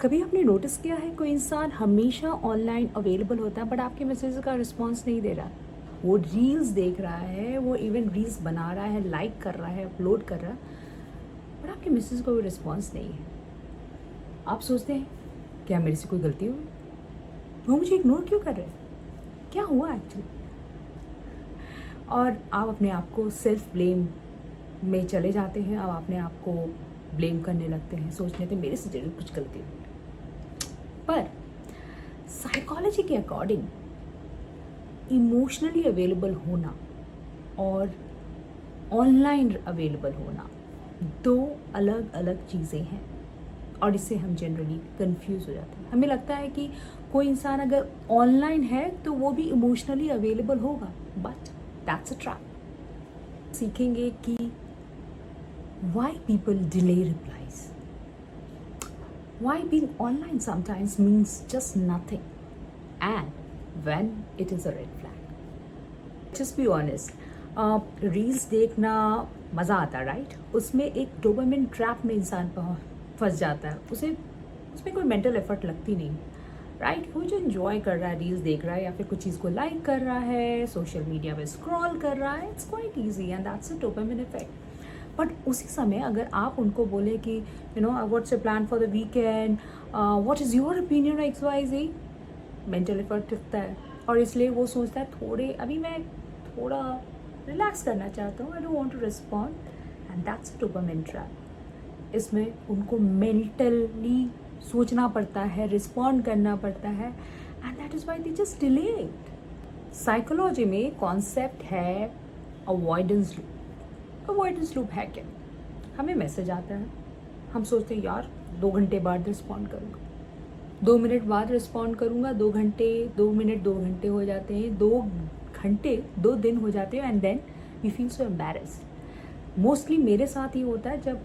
कभी आपने नोटिस किया है कोई इंसान हमेशा ऑनलाइन अवेलेबल होता है बट आपके मैसेज का रिस्पांस नहीं दे रहा? वो रील्स देख रहा है, वो इवन रील्स बना रहा है, लाइक कर रहा है, अपलोड कर रहा है, बट आपके मैसेज का कोई रिस्पांस नहीं है। आप सोचते हैं क्या मेरे से कोई गलती हुई, वो मुझे इग्नोर क्यों कर रहे हैं, क्या हुआ एक्चुअली? और आप अपने आप को सेल्फ ब्लेम में चले जाते हैं। आप अपने आप को ब्लेम करने लगते हैं, सोचने लगते हैं मेरे से जरूर कुछ गलती हुई। पर साइकोलॉजी के अकॉर्डिंग इमोशनली अवेलेबल होना और ऑनलाइन अवेलेबल होना दो अलग अलग चीज़ें हैं, और इससे हम जनरली कंफ्यूज हो जाते हैं। हमें लगता है कि कोई इंसान अगर ऑनलाइन है तो वो भी इमोशनली अवेलेबल होगा, बट दैट्स अ ट्रैप। सीखेंगे कि why people delay replies, why being online sometimes means just nothing, and when it is a red flag. Just be honest, reels देखना मज़ा आता है, राइट? उसमें एक डोपामिन ट्रैप में इंसान फंस जाता है, उसमें कोई मेंटल एफर्ट लगती नहीं, राइट? वो जो इन्जॉय कर रहा है, रील्स देख रहा है या फिर कुछ चीज़ को लाइक कर रहा है, सोशल मीडिया पे स्क्रॉल कर रहा है, it's quite easy and that's a dopamine effect. But उसी समय अगर आप उनको बोले कि what's your plan for the weekend, what is your opinion X Y Z, mental effort दिखता है और इसलिए वो सोचता है अभी मैं थोड़ा रिलैक्स करना चाहता हूँ, I don't want to respond, and that's a dopamine trap. इसमें उनको मेंटली सोचना पड़ता है, रिस्पॉन्ड करना पड़ता है, and that is why they just delay it. Psychology में कॉन्सेप्ट है अवॉइडेंस लूप। अवॉइडेंस लूप है क्या? हमें मैसेज आता है, हम सोचते हैं यार 2 घंटे बाद रिस्पॉन्ड करूँगा, 2 मिनट बाद रिस्पॉन्ड करूँगा, 2 घंटे 2 मिनट 2 घंटे हो जाते हैं, 2 घंटे 2 दिन हो जाते हैं, and then we feel so embarrassed. Mostly मेरे साथ ही होता है, जब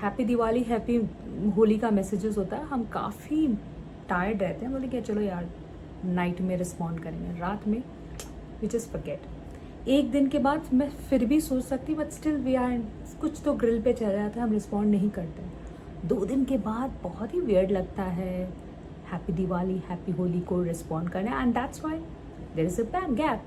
हैप्पी दिवाली हैप्पी होली का मैसेजेस होता है, हम काफ़ी टायर्ड रहते हैं, बोले कि चलो यार नाइट में रिस्पॉन्ड करेंगे, रात में वी जस्ट फॉरगेट। एक दिन के बाद मैं फिर भी सोच सकती, बट स्टिल वी आर कुछ तो ग्रिल पे चल जाता है, हम रिस्पॉन्ड नहीं करते। 2 दिन के बाद बहुत ही वियर्ड लगता है हैप्पी दिवाली हैप्पी होली को रिस्पॉन्ड करना, and that's why there is a gap.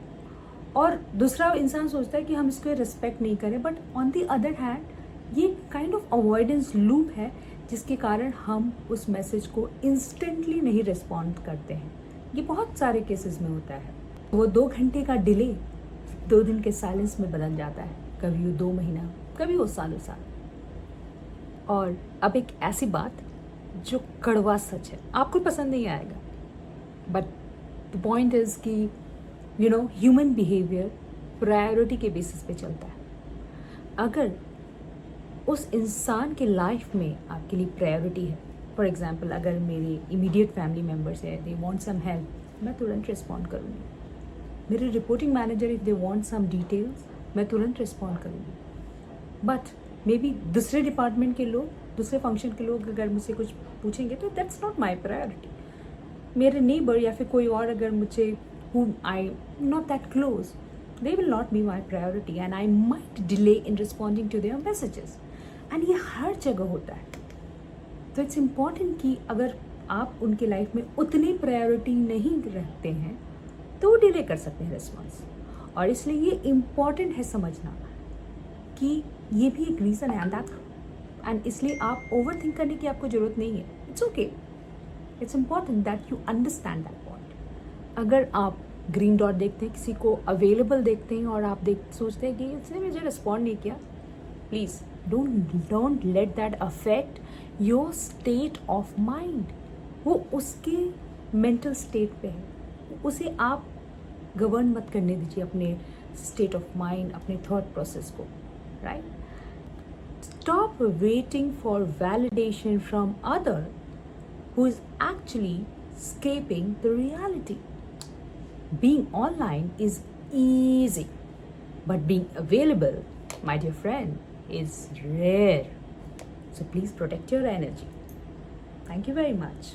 और दूसरा इंसान सोचता है कि हम इसको रिस्पेक्ट नहीं करें, but on the other hand ये काइंड ऑफ अवॉइडेंस लूप है, जिसके कारण हम उस मैसेज को इंस्टेंटली नहीं रिस्पॉन्ड करते हैं। ये बहुत सारे केसेस में होता है। वो 2 घंटे का डिले 2 दिन के साइलेंस में बदल जाता है, कभी वो 2 महीना, कभी वो सालों साल। और अब एक ऐसी बात जो कड़वा सच है, आपको पसंद नहीं आएगा, बट द पॉइंट इज कि ह्यूमन बिहेवियर प्रायोरिटी के बेसिस पे चलता है। अगर उस इंसान के लाइफ में आपके लिए प्रायोरिटी है, फॉर एग्जाम्पल अगर मेरे इमीडिएट फैमिली मेम्बर्स है, दे वांट सम हेल्प, मैं तुरंत रिस्पॉन्ड करूँगी। मेरे reporting manager if they want some details, मैं तुरंत रिस्पॉन्ड करूँगी। बट मे बी दूसरे डिपार्टमेंट के लोग, दूसरे फंक्शन के लोग अगर मुझसे कुछ पूछेंगे तो दैट्स नॉट माई प्रायोरिटी। मेरे नेबर या फिर कोई और अगर मुझे whom I not that close, they will not be my priority and I might delay in responding to their messages. And ये हर जगह होता है। तो इट्स इम्पॉर्टेंट कि अगर आप उनके लाइफ में उतनी प्रायोरिटी नहीं रखते हैं तो वो डिले कर सकते हैं रिस्पॉन्स। और इसलिए ये इम्पॉर्टेंट है समझना कि ये भी एक रीज़न है, एंड इसलिए आप ओवर थिंक करने की आपको ज़रूरत नहीं है। It's okay, it's important that you understand that point. अगर आप ग्रीन डॉट देखते हैं, किसी को अवेलेबल देखते हैं और आप सोचते हैं कि इसने मुझे रिस्पॉन्ड नहीं किया, please don't let that affect your state of mind. वो उसके मेंटल स्टेट पे है, उसे आप गवर्न मत करने दीजिए अपने स्टेट ऑफ माइंड, अपने थॉट प्रोसेस को, right? Stop waiting for validation from other who is actually escaping the reality. Being online is easy, but being available, my dear friend, is rare. So please protect your energy. Thank you very much.